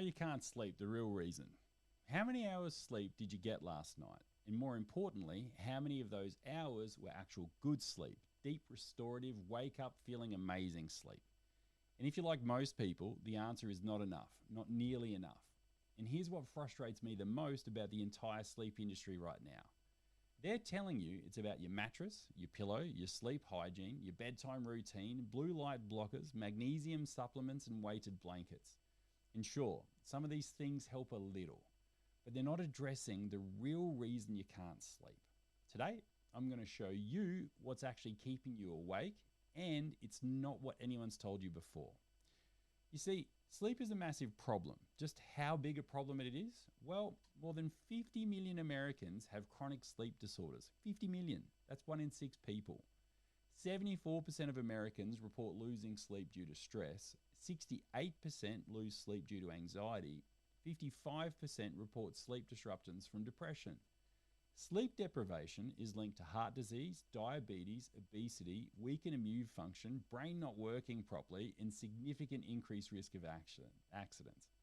why you can't sleep, the real reason. How many hours sleep did you get last night? And more importantly, how many of those hours were actual good sleep, deep restorative, wake up feeling amazing sleep? And if you're like most people, the answer is not enough, not nearly enough. And here's what frustrates me the most about the entire sleep industry right now. They're telling you it's about your mattress, your pillow, your sleep hygiene, your bedtime routine, blue light blockers, magnesium supplements, and weighted blankets. And sure, some of these things help a little, but they're not addressing the real reason you can't sleep. Today, I'm going to show you what's actually keeping you awake, and it's not what anyone's told you before. You see, sleep is a massive problem. Just how big a problem it is? Well, more than 50 million Americans have chronic sleep disorders. 50 million. That's 1 in 6 people. 74% of Americans report losing sleep due to stress. 68% lose sleep due to anxiety. 55% report sleep disruptions from depression. Sleep deprivation is linked to heart disease, diabetes, obesity, weakened immune function, brain not working properly, and significant increased risk of accidents.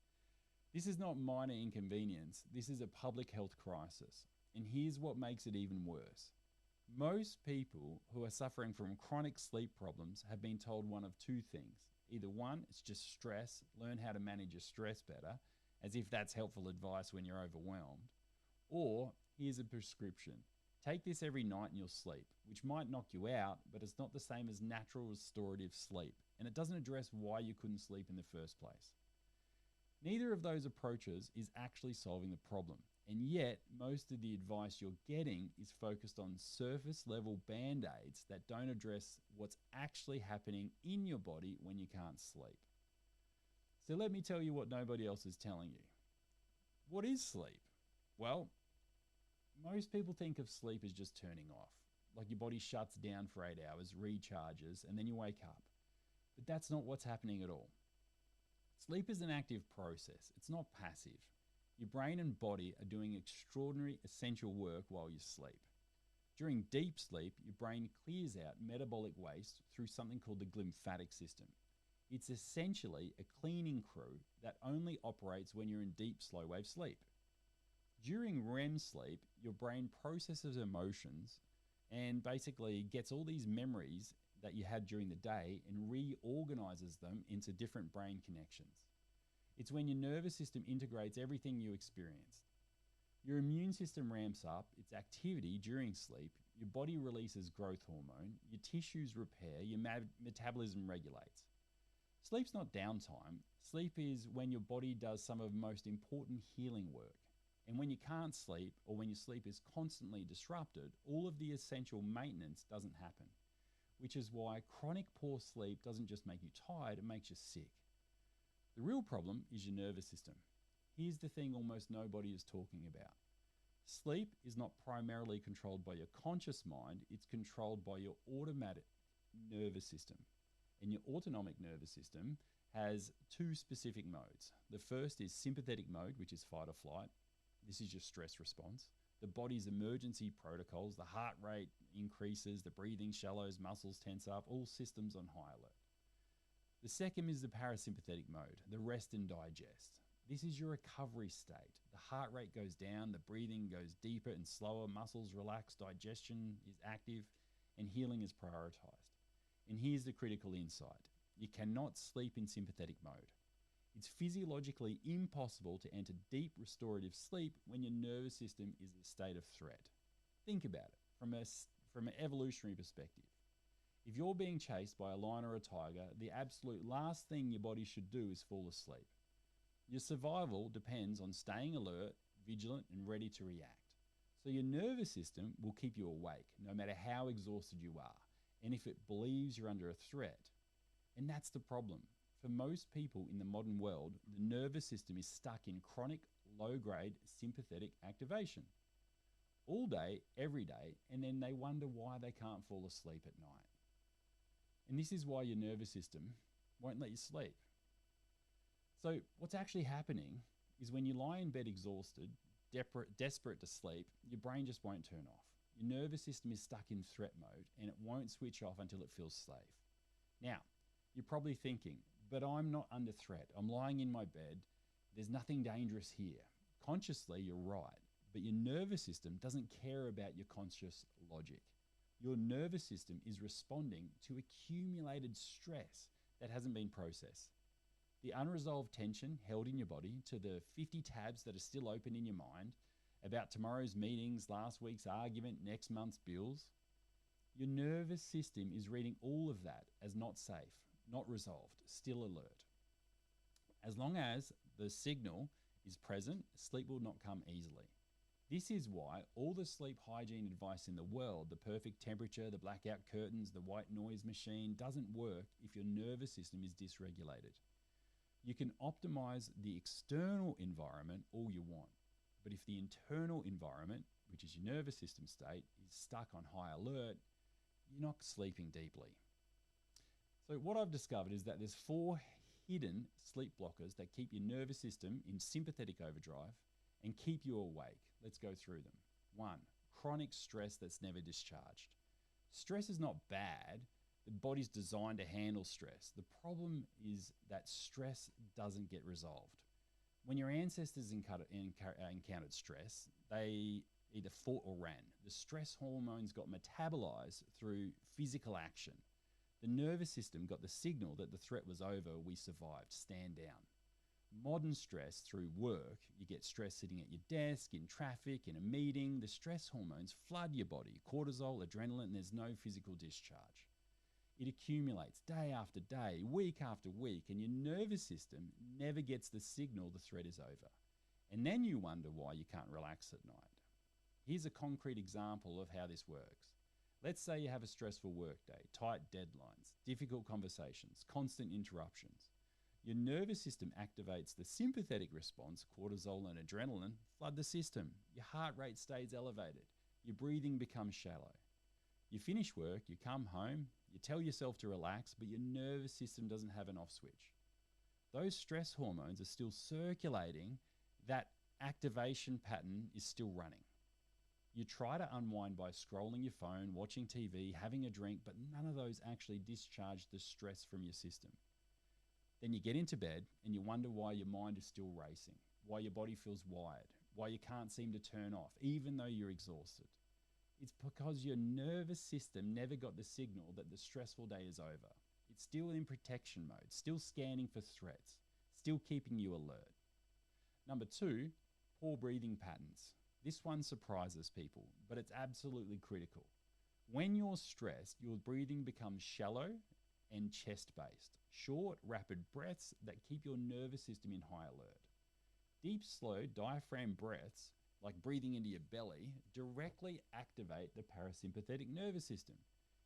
This is not minor inconvenience, this is a public health crisis. And here's what makes it even worse. Most people who are suffering from chronic sleep problems have been told one of two things. Either one, it's just stress, learn how to manage your stress better, as if that's helpful advice when you're overwhelmed. Or, here's a prescription. Take this every night and you'll sleep, which might knock you out, but it's not the same as natural restorative sleep, and it doesn't address why you couldn't sleep in the first place. Neither of those approaches is actually solving the problem, and yet most of the advice you're getting is focused on surface level band-aids that don't address what's actually happening in your body when you can't sleep. So let me tell you what nobody else is telling you. What is sleep? Well, most people think of sleep as just turning off, like your body shuts down for 8 hours, recharges, and then you wake up. But that's not what's happening at all. Sleep is an active process. It's not passive. Your brain and body are doing extraordinary essential work while you sleep. During deep sleep, your brain clears out metabolic waste through something called the glymphatic system. It's essentially a cleaning crew that only operates when you're in deep slow wave sleep. During REM sleep, your brain processes emotions and basically gets all these memories that you had during the day and reorganizes them into different brain connections. It's when your nervous system integrates everything you experienced. Your immune system ramps up its activity during sleep, your body releases growth hormone, your tissues repair, your metabolism regulates. Sleep's not downtime. Sleep is when your body does some of the most important healing work. And when you can't sleep, or when your sleep is constantly disrupted, all of the essential maintenance doesn't happen. Which is why chronic poor sleep doesn't just make you tired, it makes you sick. The real problem is your nervous system. Here's the thing almost nobody is talking about. Sleep is not primarily controlled by your conscious mind, it's controlled by your automatic nervous system. And your autonomic nervous system has two specific modes. The first is sympathetic mode, which is fight or flight. This is your stress response. The body's emergency protocols, the heart rate increases, the breathing shallows, muscles tense up, all systems on high alert. The second is the parasympathetic mode, the rest and digest. This is your recovery state. The heart rate goes down, the breathing goes deeper and slower, muscles relax, digestion is active, and healing is prioritized. And here's the critical insight. You cannot sleep in sympathetic mode. It's physiologically impossible to enter deep restorative sleep when your nervous system is in a state of threat. Think about it from an evolutionary perspective. If you're being chased by a lion or a tiger, the absolute last thing your body should do is fall asleep. Your survival depends on staying alert, vigilant, and ready to react. So your nervous system will keep you awake no matter how exhausted you are, and if it believes you're under a threat. And that's the problem. For most people in the modern world, the nervous system is stuck in chronic, low-grade sympathetic activation. All day, every day, and then they wonder why they can't fall asleep at night. And this is why your nervous system won't let you sleep. So what's actually happening is when you lie in bed exhausted, desperate to sleep, your brain just won't turn off. Your nervous system is stuck in threat mode and it won't switch off until it feels safe. Now, you're probably thinking, but I'm not under threat. I'm lying in my bed There's nothing dangerous here. Consciously, you're right, but your nervous system doesn't care about your conscious logic. Your nervous system is responding to accumulated stress that hasn't been processed. The unresolved tension held in your body, to the 50 tabs that are still open in your mind about tomorrow's meetings, last week's argument, next month's bills. Your nervous system is reading all of that as not safe, not resolved, still alert. As long as the signal is present, sleep will not come easily. This is why all the sleep hygiene advice in the world, the perfect temperature, the blackout curtains, the white noise machine, doesn't work if your nervous system is dysregulated. You can optimize the external environment all you want, but if the internal environment, which is your nervous system state, is stuck on high alert, you're not sleeping deeply. So what I've discovered is that there's 4 hidden sleep blockers that keep your nervous system in sympathetic overdrive and keep you awake. Let's go through them. 1, chronic stress that's never discharged. Stress is not bad. The body's designed to handle stress. The problem is that stress doesn't get resolved. When your ancestors encountered stress, they either fought or ran. The stress hormones got metabolized through physical action. The nervous system got the signal that the threat was over, we survived, stand down. Modern stress through work, you get stress sitting at your desk, in traffic, in a meeting, the stress hormones flood your body, cortisol, adrenaline, and there's no physical discharge. It accumulates day after day, week after week, and your nervous system never gets the signal the threat is over. And then you wonder why you can't relax at night. Here's a concrete example of how this works. Let's say you have a stressful workday, tight deadlines, difficult conversations, constant interruptions. Your nervous system activates the sympathetic response, cortisol and adrenaline, flood the system. Your heart rate stays elevated. Your breathing becomes shallow. You finish work, you come home, you tell yourself to relax, but your nervous system doesn't have an off switch. Those stress hormones are still circulating. That activation pattern is still running. You try to unwind by scrolling your phone, watching TV, having a drink, but none of those actually discharge the stress from your system. Then you get into bed and you wonder why your mind is still racing, why your body feels wired, why you can't seem to turn off, even though you're exhausted. It's because your nervous system never got the signal that the stressful day is over. It's still in protection mode, still scanning for threats, still keeping you alert. Number 2, poor breathing patterns. This one surprises people, but it's absolutely critical. When you're stressed, your breathing becomes shallow and chest-based. Short, rapid breaths that keep your nervous system in high alert. Deep, slow diaphragm breaths, like breathing into your belly, directly activate the parasympathetic nervous system.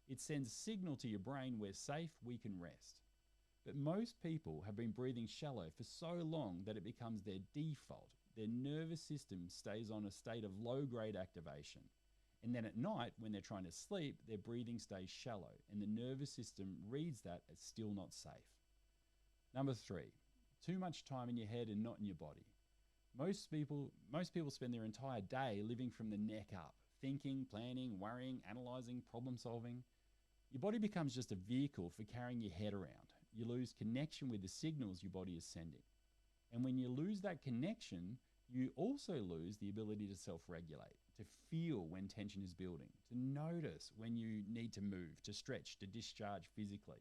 It sends signal to your brain, we're safe, we can rest. But most people have been breathing shallow for so long that it becomes their default. Their nervous system stays on a state of low-grade activation. And then at night, when they're trying to sleep, their breathing stays shallow, and the nervous system reads that as still not safe. Number 3, too much time in your head and not in your body. Most people spend their entire day living from the neck up, thinking, planning, worrying, analyzing, problem solving. Your body becomes just a vehicle for carrying your head around. You lose connection with the signals your body is sending. And when you lose that connection, you also lose the ability to self-regulate, to feel when tension is building, to notice when you need to move, to stretch, to discharge physically.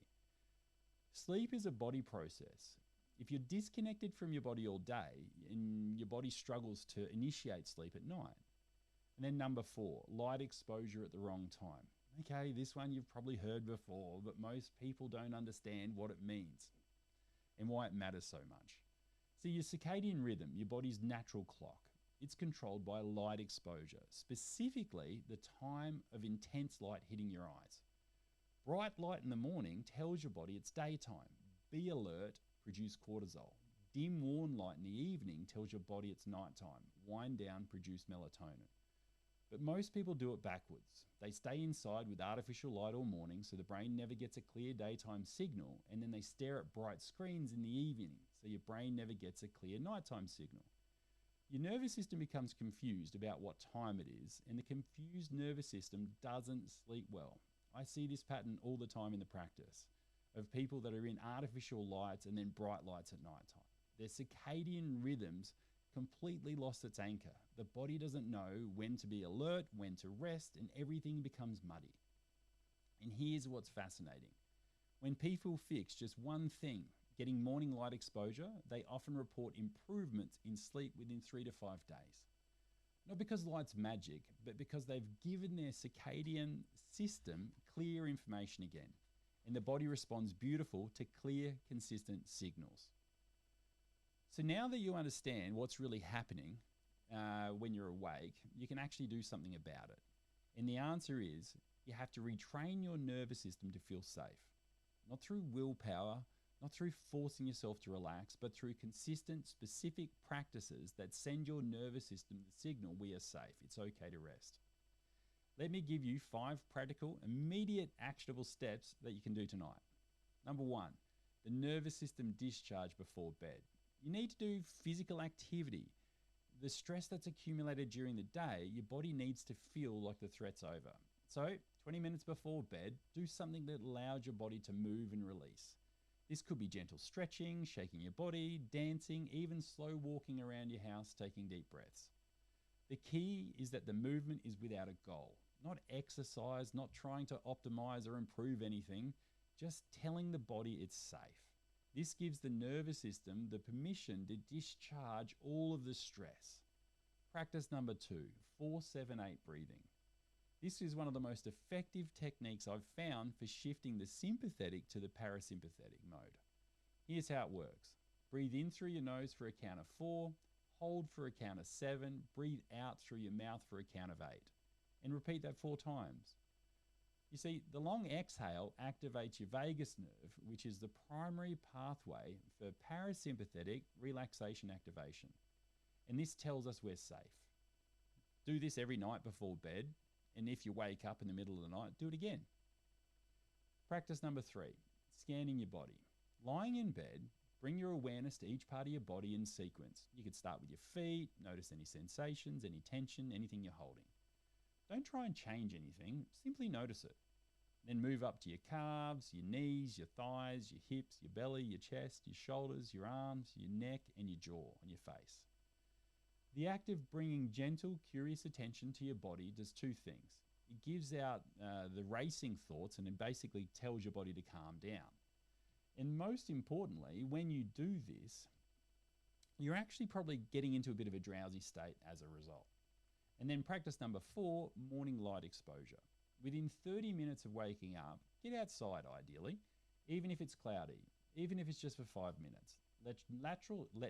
Sleep is a body process. If you're disconnected from your body all day, and your body struggles to initiate sleep at night. And then number 4, light exposure at the wrong time. Okay, this one you've probably heard before, but most people don't understand what it means and why it matters so much. So your circadian rhythm, your body's natural clock, it's controlled by light exposure, specifically the time of intense light hitting your eyes. Bright light in the morning tells your body it's daytime. Be alert, produce cortisol. Dim, warm light in the evening tells your body it's nighttime. Wind down, produce melatonin. But most people do it backwards. They stay inside with artificial light all morning, so the brain never gets a clear daytime signal, and then they stare at bright screens in the evening, so your brain never gets a clear nighttime signal. Your nervous system becomes confused about what time it is, and the confused nervous system doesn't sleep well. I see this pattern all the time in the practice of people that are in artificial lights and then bright lights at nighttime. Their circadian rhythms completely lost its anchor. The body doesn't know when to be alert, when to rest, and everything becomes muddy. And here's what's fascinating. When people fix just one thing, getting morning light exposure, they often report improvements in sleep within 3 to 5 days. Not because light's magic, but because they've given their circadian system clear information again. And the body responds beautiful to clear, consistent signals. So now that you understand what's really happening when you're awake, you can actually do something about it. And the answer is you have to retrain your nervous system to feel safe. Not through willpower, not through forcing yourself to relax, but through consistent, specific practices that send your nervous system the signal we are safe. It's okay to rest. Let me give you 5 practical, immediate, actionable steps that you can do tonight. Number 1, the nervous system discharge before bed. You need to do physical activity. The stress that's accumulated during the day, your body needs to feel like the threat's over. So 20 minutes before bed, do something that allows your body to move and release. This could be gentle stretching, shaking your body, dancing, even slow walking around your house, taking deep breaths. The key is that the movement is without a goal, not exercise, not trying to optimize or improve anything, just telling the body it's safe. This gives the nervous system the permission to discharge all of the stress. Practice number 2, 4-7-8 breathing. This is one of the most effective techniques I've found for shifting the sympathetic to the parasympathetic mode. Here's how it works. Breathe in through your nose for a count of 4, hold for a count of 7, breathe out through your mouth for a count of 8, and repeat that 4 times. You see, the long exhale activates your vagus nerve, which is the primary pathway for parasympathetic relaxation activation. And this tells us we're safe. Do this every night before bed, and if you wake up in the middle of the night, do it again. Practice number 3, scanning your body. Lying in bed, bring your awareness to each part of your body in sequence. You could start with your feet, notice any sensations, any tension, anything you're holding. Don't try and change anything, simply notice it. Then move up to your calves, your knees, your thighs, your hips, your belly, your chest, your shoulders, your arms, your neck, and your jaw and your face. The act of bringing gentle, curious attention to your body does 2 things. It gives out the racing thoughts and it basically tells your body to calm down. And most importantly, when you do this, you're actually probably getting into a bit of a drowsy state as a result. And then practice number 4, morning light exposure. Within 30 minutes of waking up, get outside ideally, even if it's cloudy, even if it's just for 5 minutes. Let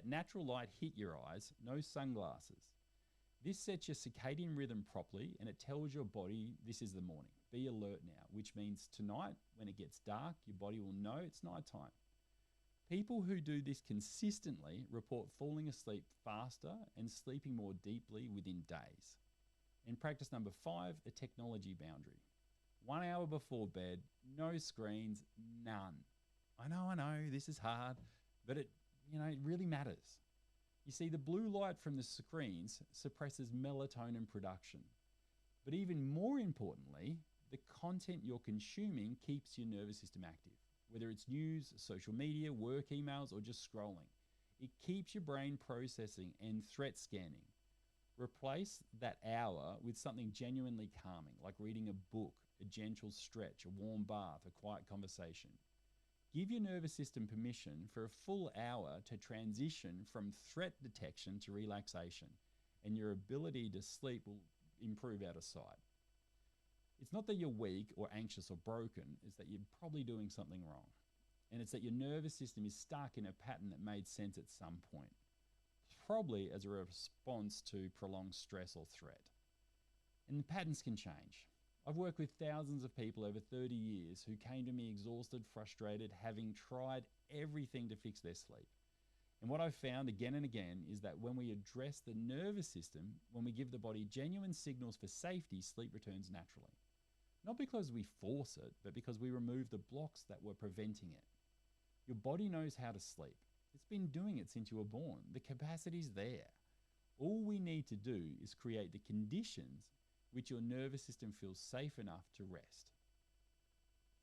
natural light hit your eyes, no sunglasses. This sets your circadian rhythm properly and it tells your body this is the morning. Be alert now, which means tonight when it gets dark, your body will know it's nighttime. People who do this consistently report falling asleep faster and sleeping more deeply within days. And practice number 5, a technology boundary. 1 hour before bed, no screens, none. I know, this is hard, but it really matters. You see, the blue light from the screens suppresses melatonin production. But even more importantly, the content you're consuming keeps your nervous system active. Whether it's news, social media, work emails, or just scrolling. It keeps your brain processing and threat scanning. Replace that hour with something genuinely calming, like reading a book, a gentle stretch, a warm bath, a quiet conversation. Give your nervous system permission for a full hour to transition from threat detection to relaxation, and your ability to sleep will improve out of sight. It's not that you're weak or anxious or broken, it's that you're probably doing something wrong. And it's that your nervous system is stuck in a pattern that made sense at some point, probably as a response to prolonged stress or threat. And the patterns can change. I've worked with thousands of people over 30 years who came to me exhausted, frustrated, having tried everything to fix their sleep. And what I've found again and again is that when we address the nervous system, when we give the body genuine signals for safety, sleep returns naturally. Not because we force it, but because we remove the blocks that were preventing it. Your body knows how to sleep. It's been doing it since you were born. The capacity's there. All we need to do is create the conditions which your nervous system feels safe enough to rest.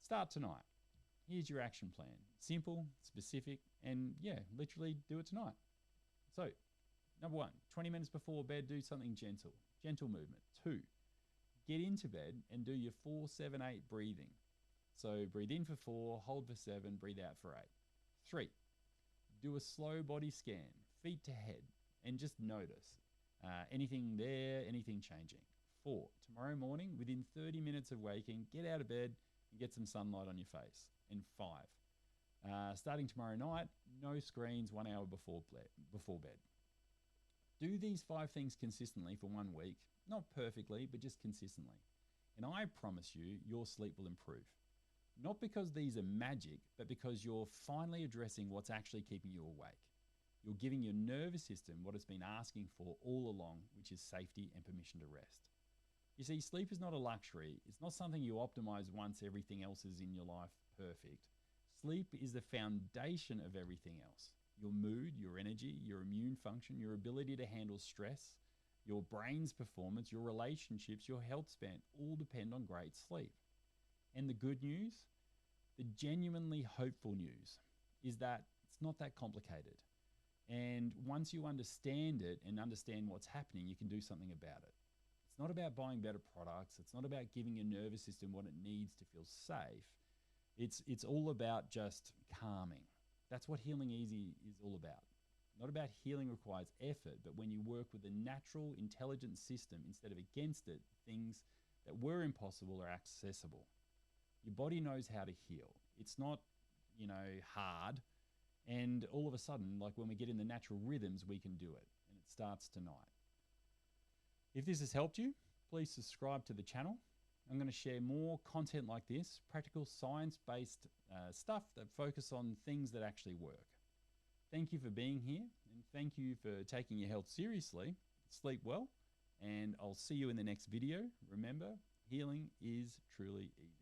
Start tonight. Here's your action plan. Simple, specific, And yeah, literally do it tonight. So, number 1, 20 minutes before bed, do something gentle. Gentle movement. 2, get into bed and do your 4-7-8 breathing. So breathe in for 4, hold for 7, breathe out for 8. 3, do a slow body scan, feet to head, and just notice anything there, anything changing. 4, tomorrow morning, within 30 minutes of waking, get out of bed and get some sunlight on your face. And 5, starting tomorrow night, no screens 1 hour before bed. Do these 5 things consistently for 1 week, not perfectly, but just consistently. And I promise you, your sleep will improve. Not because these are magic, but because you're finally addressing what's actually keeping you awake. You're giving your nervous system what it's been asking for all along, which is safety and permission to rest. You see, sleep is not a luxury. It's not something you optimize once everything else is in your life perfect. Sleep is the foundation of everything else. Your mood, your energy, your immune function, your ability to handle stress, your brain's performance, your relationships, your health span, all depend on great sleep. And the good news, the genuinely hopeful news, is that it's not that complicated. And once you understand it and understand what's happening, you can do something about it. It's not about buying better products. It's not about giving your nervous system what it needs to feel safe. It's all about just calming. That's what Healing Easy is all about. Not about healing requires effort, but when you work with a natural, intelligent system instead of against it, things that were impossible are accessible. Your body knows how to heal. It's not, hard. And all of a sudden, like when we get in the natural rhythms, we can do it. And it starts tonight. If this has helped you, please subscribe to the channel. I'm going to share more content like this, practical science-based stuff that focus on things that actually work. Thank you for being here, and thank you for taking your health seriously. Sleep well, and I'll see you in the next video. Remember, healing is truly easy.